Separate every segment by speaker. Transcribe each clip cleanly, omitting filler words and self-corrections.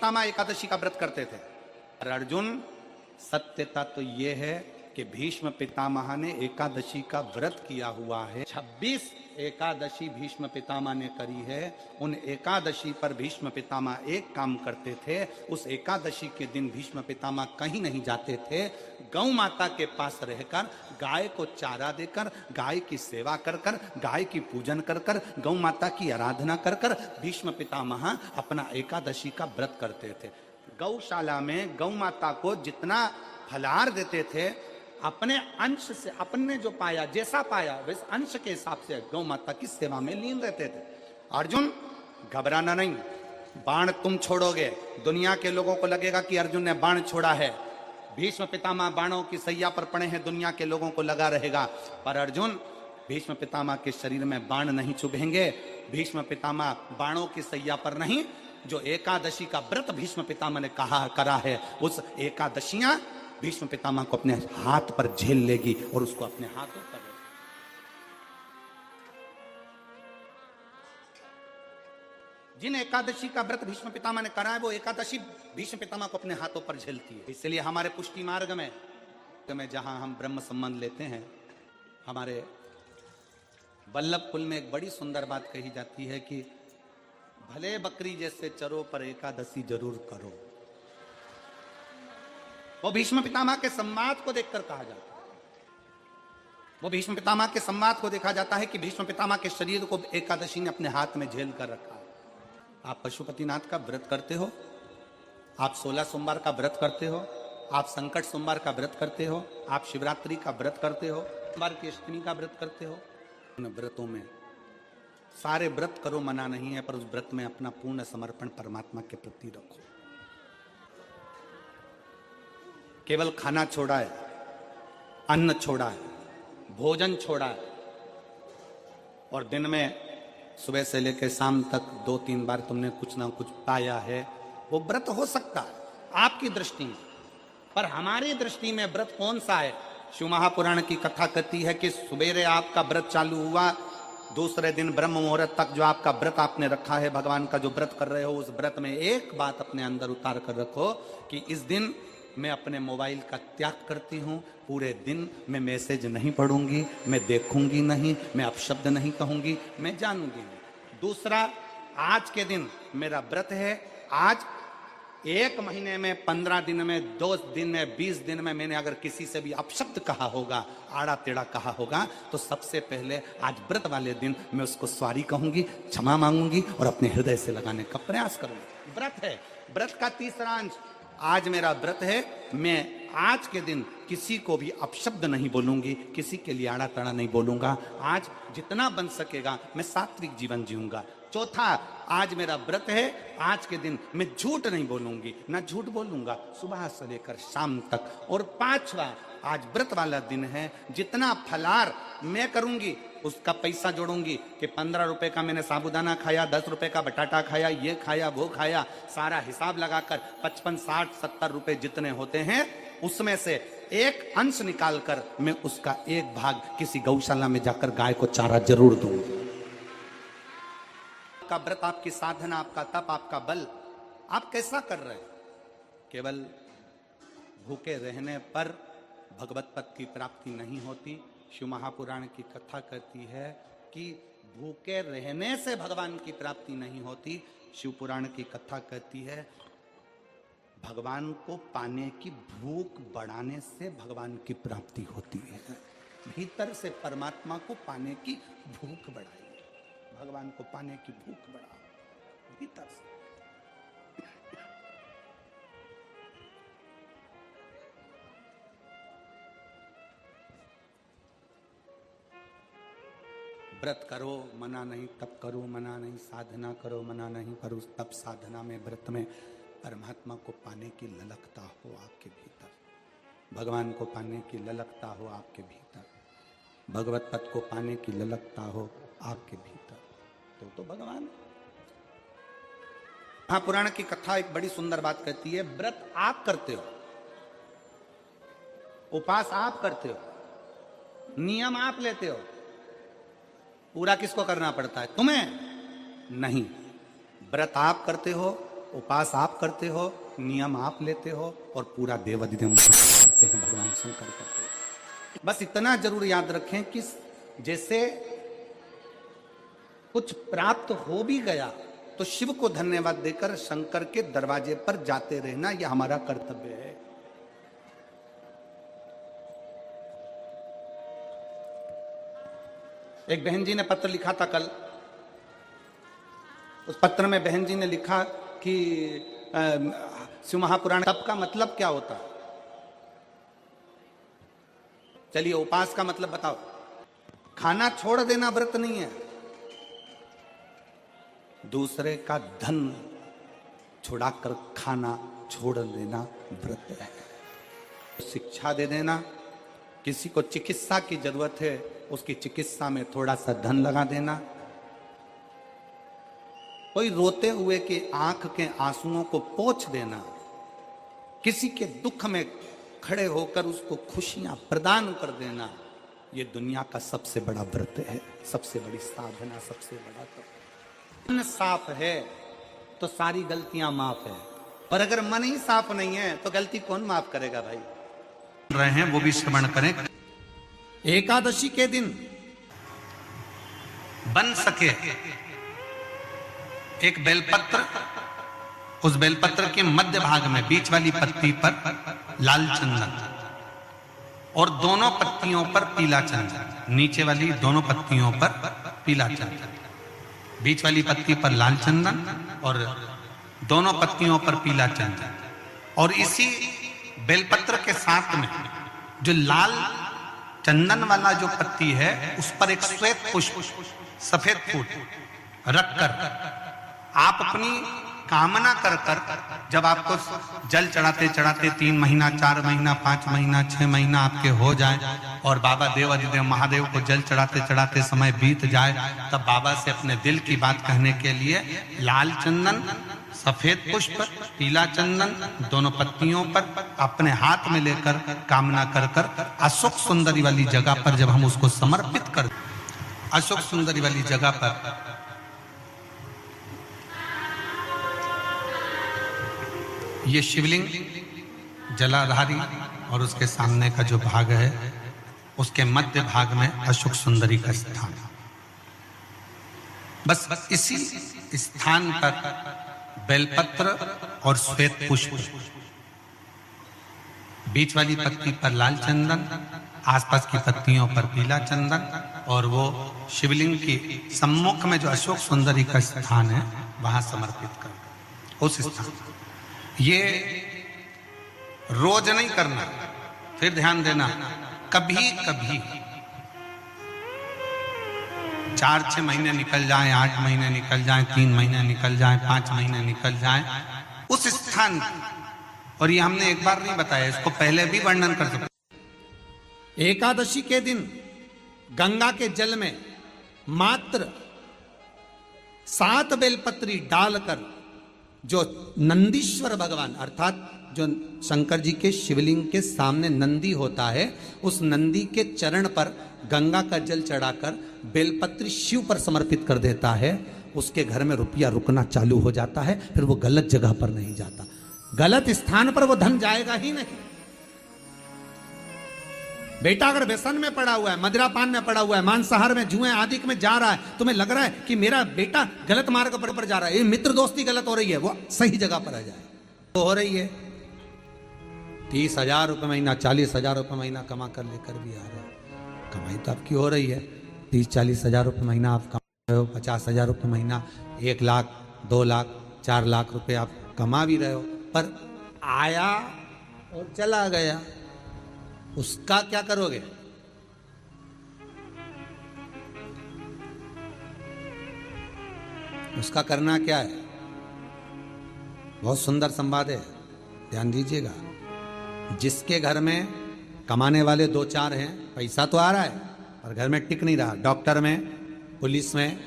Speaker 1: पितामह एकादशी का व्रत करते थे। और अर्जुन, सत्यता तो यह है कि भीष्म पितामह ने एकादशी का व्रत किया हुआ है। 26 एकादशी भीष्म पितामह ने करी है। उन एकादशी पर भीष्म पितामह एक काम करते थे, उस एकादशी के दिन भीष्म पितामह कहीं नहीं जाते थे। गौ माता के पास रहकर गाय को चारा देकर, गाय की सेवा कर कर, गाय की पूजन कर कर, गौ माता की आराधना कर कर भीष्म पितामह अपना एकादशी का व्रत करते थे। गौशाला में गौ माता को जितना फलाहार देते थे, अपने अंश से, अपने जो पाया, जैसा पाया वैसे अंश के हिसाब से गौ माता की सेवा में लीन रहते थे। अर्जुन, घबराना नहीं, बाण तुम छोड़ोगे, दुनिया के लोगों को लगेगा कि अर्जुन ने बाण छोड़ा है। भीष्म पितामह बाणों की सैया पर पड़े हैं, दुनिया के लोगों को लगा रहेगा, पर अर्जुन, भीष्म पितामह के शरीर में बाण नहीं चुभेंगे। भीष्म पितामह बाणों की सैया पर नहीं, जो एकादशी का व्रत भीष्म पितामह ने करा है, उस एकादशियां भीष्म पितामह को अपने हाथ पर झेल लेगी और उसको अपने हाथों पर। जिन एकादशी का व्रत भीष्म पितामह ने करा है, वो एकादशी भीष्म पितामह को अपने हाथों पर झेलती है। इसलिए हमारे पुष्टि मार्ग में जहां हम ब्रह्म संबंध लेते हैं, हमारे वल्लभ कुल में एक बड़ी सुंदर बात कही जाती है कि भले बकरी जैसे चरो पर एकादशी जरूर करो। वो भीष्म पितामह के संवाद को देखकर कहा जाता है, वो भीष्म पितामह के संवाद को देखा जाता है कि भीष्म पितामह के शरीर को एकादशी ने अपने हाथ में झेल कर रखा। आप पशुपतिनाथ का व्रत करते हो, आप 16 सोमवार का व्रत करते हो, आप संकट सोमवार का व्रत करते हो, आप शिवरात्रि का व्रत करते हो, सोमवार की अष्टमी का व्रत करते हो। उन व्रतों में सारे व्रत करो, मना नहीं है, पर उस व्रत में अपना पूर्ण समर्पण परमात्मा के प्रति रखो। केवल खाना छोड़ा है, अन्न छोड़ा है, भोजन छोड़ा है, और दिन में सुबह से लेकर शाम तक 2-3 बार तुमने कुछ ना कुछ पाया है, वो व्रत हो सकता है आपकी दृष्टि में, पर हमारी दृष्टि में व्रत कौन सा है? शिव महापुराण की कथा कहती है कि सुबेरे आपका व्रत चालू हुआ, दूसरे दिन ब्रह्म मुहूर्त तक जो आपका व्रत आपने रखा है, भगवान का जो व्रत कर रहे हो, उस व्रत में एक बात अपने अंदर उतार कर रखो कि इस दिन मैं अपने मोबाइल का त्याग करती हूँ, पूरे दिन मैं मैसेज नहीं पढ़ूंगी, मैं देखूंगी नहीं, मैं अपशब्द नहीं कहूंगी, मैं जानूंगी नहीं। दूसरा, आज के दिन मेरा व्रत है, आज 1 महीने में, 15 दिन में, 2 दिन में, 20 दिन में मैंने अगर किसी से भी अपशब्द कहा होगा, आड़ा टेढ़ा कहा होगा, तो सबसे पहले आज व्रत वाले दिन मैं उसको सॉरी कहूंगी, क्षमा मांगूंगी और अपने हृदय से लगाने का प्रयास करूंगी। व्रत है। व्रत का तीसरा अंश, आज मेरा व्रत है, मैं आज के दिन किसी को भी अपशब्द नहीं बोलूंगी, किसी के लिए आड़ा टेढ़ा नहीं बोलूंगा, आज जितना बन सकेगा मैं सात्विक जीवन जीऊंगा। चौथा, आज मेरा व्रत है, आज के दिन मैं झूठ नहीं बोलूंगी, ना झूठ बोलूंगा सुबह से लेकर शाम तक। और पांचवा, आज व्रत वाला दिन है, जितना फलाहार मैं करूंगी उसका पैसा जोड़ूंगी कि 15 रुपए का मैंने साबुदाना खाया, 10 रुपए का बटाटा खाया, ये खाया, वो खाया, सारा हिसाब लगाकर 55, 60, 70 रुपए जितने होते हैं, उसमें से एक अंश निकालकर मैं उसका एक भाग किसी गौशाला में जाकर गाय को चारा जरूर दूंगी। आपका व्रत, आपकी साधना, आपका तप, आपका बल, आप कैसा कर रहे हैं? केवल भूखे रहने पर भगवत पद की प्राप्ति नहीं होती। शिव महापुराण की कथा कहती है कि भूखे रहने से भगवान की प्राप्ति नहीं होती। शिव पुराण की कथा कहती है भगवान को पाने की भूख बढ़ाने से भगवान की प्राप्ति होती है। भीतर से परमात्मा को पाने की भूख बढ़ाइए, भगवान को पाने की भूख बढ़ाओ भीतर से। व्रत करो, मना नहीं, तप करो, मना नहीं, साधना करो, मना नहीं, पर उस तप साधना में, व्रत में परमात्मा को पाने की ललकता हो आपके भीतर, भगवान को पाने की ललकता हो आपके भीतर, भगवत पद को पाने की ललकता हो आपके भीतर, तो भगवान। महापुराण की कथा एक बड़ी सुंदर बात कहती है, व्रत आप करते हो, उपास आप करते हो, नियम आप लेते हो, पूरा किसको करना पड़ता है? तुम्हें नहीं। व्रत आप करते हो, उपास आप करते हो, नियम आप लेते हो और पूरा देवाधिदेव करते हैं, भगवान शंकर करते हैं। बस इतना जरूर याद रखें कि जैसे कुछ प्राप्त हो भी गया तो शिव को धन्यवाद देकर शंकर के दरवाजे पर जाते रहना, यह हमारा कर्तव्य है। एक बहन जी ने पत्र लिखा था कल। उस पत्र में बहन जी ने लिखा कि शिव महापुराण तप का मतलब क्या होता। चलिए उपास का मतलब बताओ। खाना छोड़ देना व्रत नहीं है, दूसरे का धन छुड़ाकर खाना छोड़ देना व्रत है। शिक्षा दे देना, किसी को चिकित्सा की जरूरत है उसकी चिकित्सा में थोड़ा सा धन लगा देना, कोई रोते हुए की आंख के आंसुओं को पोंछ देना, किसी के दुख में खड़े होकर उसको खुशियां प्रदान कर देना, ये दुनिया का सबसे बड़ा व्रत है, सबसे बड़ी साधना, सबसे बड़ा तप। मन साफ है तो सारी गलतियां माफ है, और अगर मन ही साफ नहीं है तो गलती कौन माफ करेगा भाई।
Speaker 2: रहे हैं वो भी श्रवण करें।
Speaker 1: एकादशी के दिन
Speaker 2: बन सके एक बेलपत्र, उस बेलपत्र के मध्य भाग में बीच वाली पत्ती पर लाल चंदन और दोनों पत्तियों पर पीला चंदन, नीचे वाली दोनों पत्तियों पर पीला चंदन, बीच वाली पत्ती पर लाल चंदन और दोनों पत्तियों पर पीला चंदन, और इसी बेलपत्र के साथ में जो लाल चंदन वाला जो पत्ती है उस पर एक श्वेत पुष्प, सफेद फूल रखकर आप अपनी कामना कर जब आपको जल चढ़ाते चढ़ाते 3 महीना, 4 महीना, 5 महीना, 6 महीना आपके हो जाए और बाबा देवाधिदेव महादेव को जल चढ़ाते चढ़ाते समय बीत जाए, तब बाबा से अपने दिल की बात कहने के लिए लाल चंदन, सफेद पुष्प, पीला चंदन दोनों पत्तियों पर अपने हाथ में लेकर कामना कर अशोक सुंदरी वाली जगह पर जब हम उसको समर्पित कर, अशोक सुंदरी वाली जगह पर ये शिवलिंग जलाधारी और उसके सामने का जो भाग है उसके मध्य भाग में अशोक सुंदरी का स्थान, बस इसी स्थान पर बेलपत्र और श्वेत पुष्प, बीच वाली पत्ती पर लाल चंदन, आसपास की पत्तियों पर पीला चंदन, और वो शिवलिंग की सम्मुख में जो अशोक सुंदरी का स्थान है वहां समर्पित कर उस स्थान। ये रोज नहीं करना, फिर ध्यान देना, कभी कभी 4-6 महीने निकल जाएं, 8 महीने निकल जाएं, 3 महीने निकल जाएं, 5 महीने निकल जाएं उस स्थान, और ये हमने एक बार नहीं बताया, इसको पहले भी वर्णन कर सकते।
Speaker 1: एकादशी के दिन गंगा के जल में मात्र 7 बेलपत्री डालकर जो नंदीश्वर भगवान अर्थात जो शंकर जी के शिवलिंग के सामने नंदी होता है, उस नंदी के चरण पर गंगा का जल चढ़ाकर बेलपत्री शिव पर समर्पित कर देता है, उसके घर में रुपया रुकना चालू हो जाता है, फिर वो गलत जगह पर नहीं जाता, गलत स्थान पर वो धन जाएगा ही नहीं। बेटा अगर व्यसन में पड़ा हुआ है, मदिरा पान में पड़ा हुआ है, मांसाहार में, जुए आदि में जा रहा है, तुम्हें लग रहा है कि मेरा बेटा गलत मार्ग पर जा रहा है, ये मित्र दोस्ती गलत हो रही है, वो सही जगह पर आ जाए, तो हो रही है 30,000 रुपये महीना, 40,000 रुपये महीना कमा कर लेकर भी आ रहे हैं, कमाई तो आपकी हो रही है, 30-40 हजार रुपये महीना आप कमा रहे हो, 50,000 रुपये महीना, 1 लाख, 2 लाख, 4 लाख रुपए आप कमा भी रहे हो, पर आया और चला गया, उसका क्या करोगे? उसका करना क्या है? बहुत सुंदर संवाद है, ध्यान दीजिएगा। जिसके घर में कमाने वाले 2-4 हैं, पैसा तो आ रहा है और घर में टिक नहीं रहा, डॉक्टर में, पुलिस में,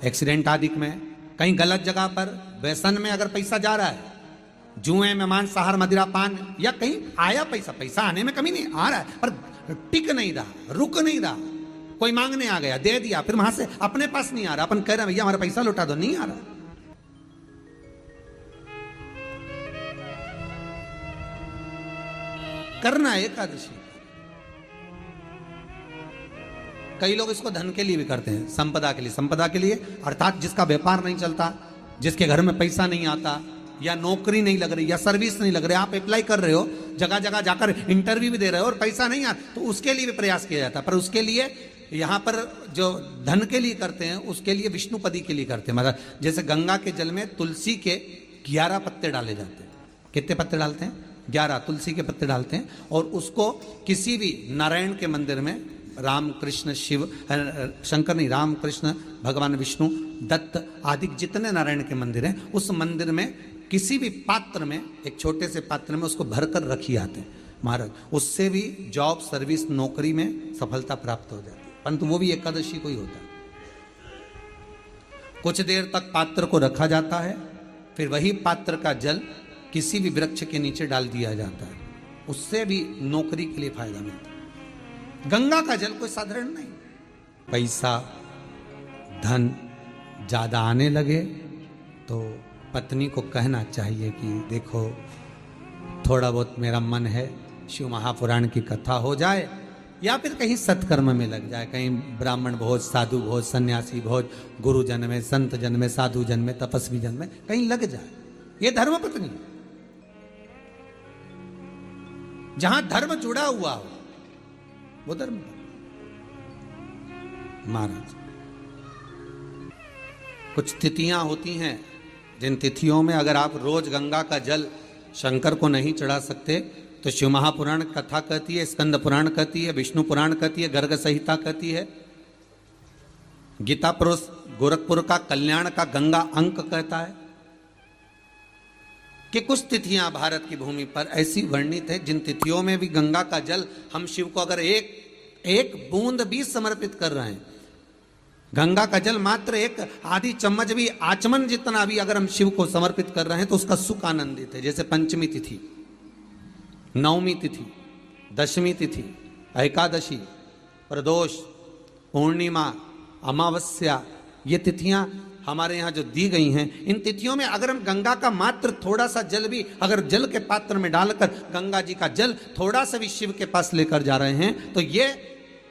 Speaker 1: एक्सीडेंट आदि में, कहीं गलत जगह पर, व्यसन में अगर पैसा जा रहा है, जुए में, मांसाहार, मदिरा पान, या कहीं आया पैसा, पैसा आने में कमी नहीं, आ रहा है पर टिक नहीं रहा, रुक नहीं रहा, कोई मांगने आ गया, दे दिया, फिर वहां से अपने पास नहीं आ रहा, अपन कह रहे हैं भैया हमारा पैसा लौटा दो, नहीं आ रहा, करना है एकादशी। कई लोग इसको धन के लिए भी करते हैं, संपदा के लिए। संपदा के लिए अर्थात जिसका व्यापार नहीं चलता, जिसके घर में पैसा नहीं आता, या नौकरी नहीं लग रही, या सर्विस नहीं लग रही, आप अप्लाई कर रहे हो, जगह जगह जाकर इंटरव्यू भी दे रहे हो और पैसा नहीं आता, तो उसके लिए भी प्रयास किया जाता है। पर उसके लिए यहाँ पर जो धन के लिए करते हैं, उसके लिए विष्णुपदी के लिए करते हैं। मतलब जैसे गंगा के जल में तुलसी के 11 पत्ते डाले जाते हैं। कितने पत्ते डालते हैं? 11 तुलसी के पत्ते डालते हैं, और उसको किसी भी नारायण के मंदिर में, राम कृष्ण शिव, शंकर नहीं, राम कृष्ण भगवान विष्णु दत्त आदि जितने नारायण के मंदिर हैं, उस मंदिर में किसी भी पात्र में, एक छोटे से पात्र में उसको भरकर रखी आते हैं महाराज। उससे भी जॉब, सर्विस, नौकरी में सफलता प्राप्त हो जाती है। परंतु वो भी एकादशी को ही होता है। कुछ देर तक पात्र को रखा जाता है, फिर वही पात्र का जल किसी भी वृक्ष के नीचे डाल दिया जाता है, उससे भी नौकरी के लिए फायदा मिलता है। गंगा का जल कोई साधारण नहीं। पैसा धन ज्यादा आने लगे तो पत्नी को कहना चाहिए कि देखो थोड़ा बहुत मेरा मन है, शिव महापुराण की कथा हो जाए, या फिर कहीं सत्कर्म में लग जाए, कहीं ब्राह्मण भोज, साधु भोज, सन्यासी भोज, गुरु जन में, संत जन में, साधु जन में, तपस्वी जन में कहीं लग जाए। ये धर्म पत्नी, जहां धर्म जुड़ा हुआ हो वो धर्म। महाराज कुछ तिथियां होती हैं, जिन तिथियों में अगर आप रोज गंगा का जल शंकर को नहीं चढ़ा सकते, तो शिव महापुराण कथा कहती है, स्कंद पुराण कहती है, विष्णु पुराण कहती है, गर्ग संहिता कहती है, गीता पुरुष गोरखपुर का कल्याण का गंगा अंक कहता है कि कुछ तिथियां भारत की भूमि पर ऐसी वर्णित है जिन तिथियों में भी गंगा का जल हम शिव को अगर एक बूंद भी समर्पित कर रहे हैं, गंगा का जल मात्र एक आधी चम्मच भी, आचमन जितना भी अगर हम शिव को समर्पित कर रहे हैं, तो उसका सुख आनंदित है। जैसे पंचमी तिथि, नवमी तिथि, दशमी तिथि, एकादशी, प्रदोष, पूर्णिमा, अमावस्या, ये तिथियां हमारे यहाँ जो दी गई हैं, इन तिथियों में अगर हम गंगा का मात्र थोड़ा सा जल भी अगर जल के पात्र में डालकर गंगा जी का जल थोड़ा सा भी शिव के पास लेकर जा रहे हैं, तो ये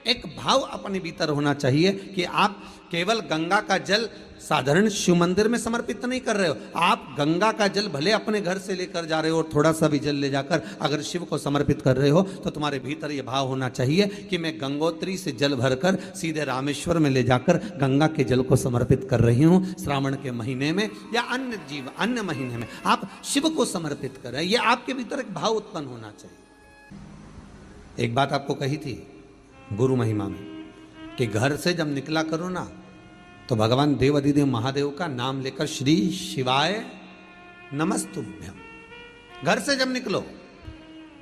Speaker 1: एक भाव अपने भीतर होना चाहिए कि आप केवल गंगा का जल साधारण शिव मंदिर में समर्पित नहीं कर रहे हो, आप गंगा का जल भले अपने घर से लेकर जा रहे हो और थोड़ा सा भी जल ले जाकर अगर शिव को समर्पित कर रहे हो, तो तुम्हारे भीतर यह भाव होना चाहिए कि मैं गंगोत्री से जल भरकर सीधे रामेश्वर में ले जाकर गंगा के जल को समर्पित कर रही हूं। श्रावण के महीने में या अन्य महीने में आप शिव को समर्पित कर रहे हैं, यह आपके भीतर एक भाव उत्पन्न होना चाहिए। एक बात आपको कही थी गुरु महिमा में कि घर से जब निकला करो ना, तो भगवान देव अधिदेव महादेव का नाम लेकर श्री शिवाय नमस्तुभ्यम। घर से जब निकलो,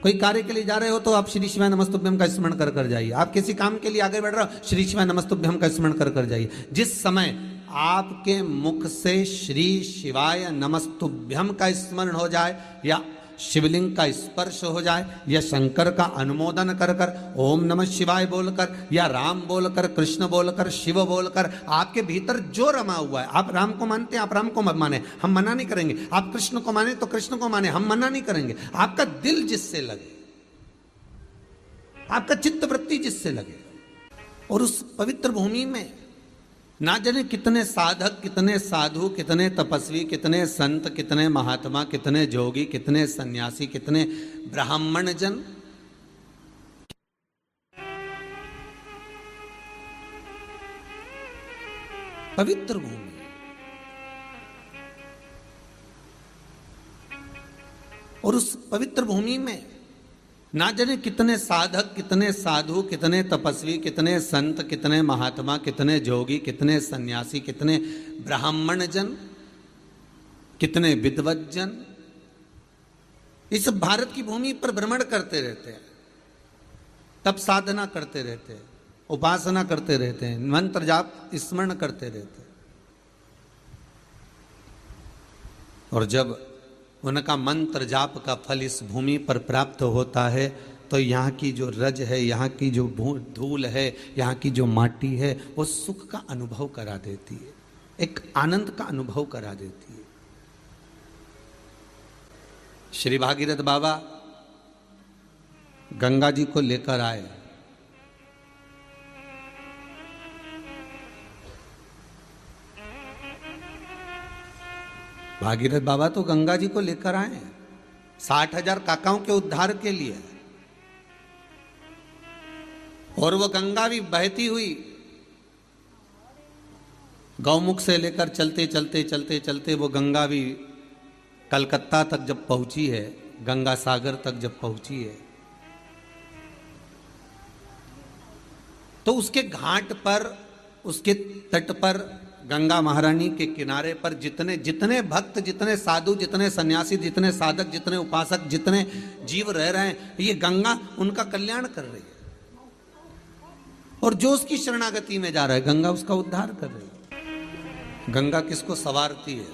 Speaker 1: कोई कार्य के लिए जा रहे हो तो आप श्री शिवाय नमस्तुभ्यम का स्मरण कर कर जाइए। आप किसी काम के लिए आगे बढ़ रहे हो, श्री शिवाय नमस्तुभ्यम का स्मरण कर कर जाइए। जिस समय आपके मुख से श्री शिवाय नमस्तुभ्यम का स्मरण हो जाए, या शिवलिंग का स्पर्श हो जाए, या शंकर का अनुमोदन कर कर ओम नमः शिवाय बोलकर, या राम बोलकर, कृष्ण बोलकर, शिव बोलकर, आपके भीतर जो रमा हुआ है, आप राम को मानते हैं आप राम को माने, हम मना नहीं करेंगे। आप कृष्ण को माने तो कृष्ण को माने, हम मना नहीं करेंगे। आपका दिल जिससे लगे, आपका चित्त वृत्ति जिससे लगे, और उस पवित्र भूमि में ना जाने कितने साधक, कितने साधु, कितने तपस्वी, कितने संत, कितने महात्मा, कितने जोगी, कितने सन्यासी, कितने ब्राह्मण जन पवित्र भूमि, और उस पवित्र भूमि में ना जाने कितने साधक, कितने साधु, कितने तपस्वी, कितने संत, कितने महात्मा, कितने जोगी, कितने सन्यासी, कितने ब्राह्मण जन, कितने विद्वत जन इस भारत की भूमि पर भ्रमण करते रहते हैं, तप साधना करते रहते हैं, उपासना करते रहते हैं, मंत्र जाप स्मरण करते रहते हैं। और जब उनका मंत्र जाप का फल इस भूमि पर प्राप्त होता है, तो यहाँ की जो रज है, यहाँ की जो धूल है, यहाँ की जो माटी है, वो सुख का अनुभव करा देती है, एक आनंद का अनुभव करा देती है। श्री भागीरथ बाबा गंगा जी को लेकर आए। भागीरथ बाबा तो गंगा जी को लेकर आए 60,000 काकाओं के उद्धार के लिए, और वो गंगा भी बहती हुई गौमुख से लेकर चलते चलते चलते चलते वो गंगा भी कलकत्ता तक जब पहुंची है, गंगा सागर तक जब पहुंची है, तो उसके घाट पर, उसके तट पर, गंगा महारानी के किनारे पर जितने जितने भक्त, जितने साधु, जितने सन्यासी, जितने साधक, जितने उपासक, जितने जीव रह रहे हैं, ये गंगा उनका कल्याण कर रही है। और जो उसकी शरणागति में जा रहा है, गंगा उसका उद्धार कर रही है। गंगा किसको संवारती है?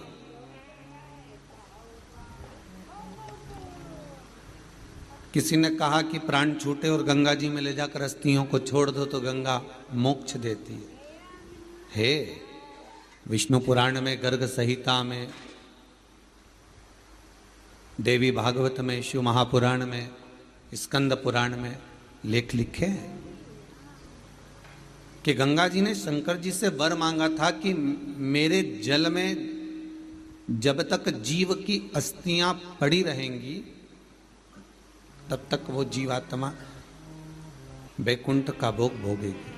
Speaker 1: किसी ने कहा कि प्राण छूटे और गंगा जी में ले जाकर अस्थियों को छोड़ दो तो गंगा मोक्ष देती है। विष्णु पुराण में, गर्ग संहिता में, देवी भागवत में, शिव महापुराण में, स्कंद पुराण में लेख लिखे हैं कि गंगा जी ने शंकर जी से वर मांगा था कि मेरे जल में जब तक जीव की अस्थियां पड़ी रहेंगी तब तक वो जीवात्मा वैकुंठ का भोग भोगेगी।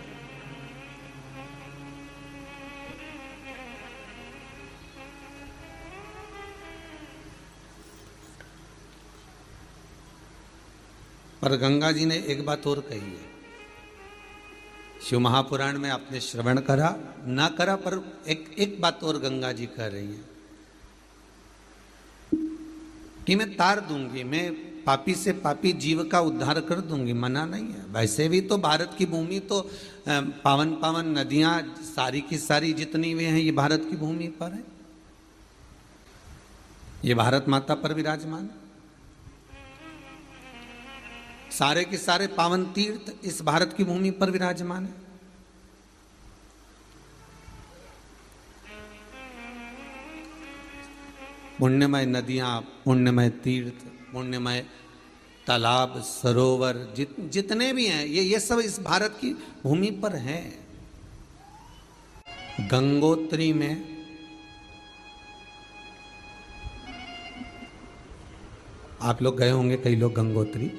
Speaker 1: पर गंगा जी ने एक बात और कही है, शिव महापुराण में आपने श्रवण करा ना करा, पर एक बात और गंगा जी कह रही हैं कि मैं तार दूंगी, मैं पापी से पापी जीव का उद्धार कर दूंगी, मना नहीं है। वैसे भी तो भारत की भूमि तो पावन पावन नदियां सारी की सारी जितनी भी हैं ये भारत की भूमि पर है, ये भारत माता पर विराजमान है। सारे के सारे पावन तीर्थ इस भारत की भूमि पर विराजमान है। पुण्यमय नदियां, पुण्यमय तीर्थ, पुण्यमय तालाब, सरोवर, जितने भी हैं ये सब इस भारत की भूमि पर हैं। गंगोत्री में आप लोग गए होंगे कई लोग गंगोत्री।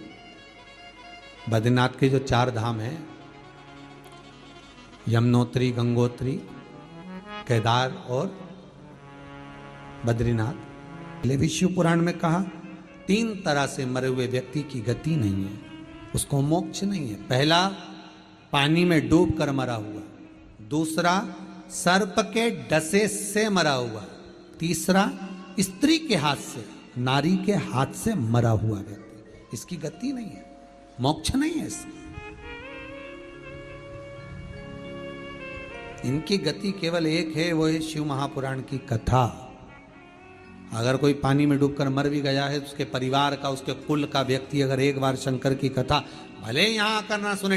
Speaker 1: बद्रीनाथ के जो 4 धाम हैं, यमुनोत्री, गंगोत्री, केदार और बद्रीनाथ, विष्णु पुराण में कहा 3 तरह से मरे हुए व्यक्ति की गति नहीं है, उसको मोक्ष नहीं है। पहला पानी में डूब कर मरा हुआ, दूसरा सर्प के डसे से मरा हुआ, तीसरा स्त्री के हाथ से, नारी के हाथ से मरा हुआ व्यक्ति, इसकी गति नहीं है, मोक्ष नहीं है इसकी। इनकी गति केवल एक है, वो है शिव महापुराण की कथा। अगर कोई पानी में डूबकर मर भी गया है, उसके परिवार का, उसके कुल का व्यक्ति अगर एक बार शंकर की कथा भले यहां आकर ना सुने,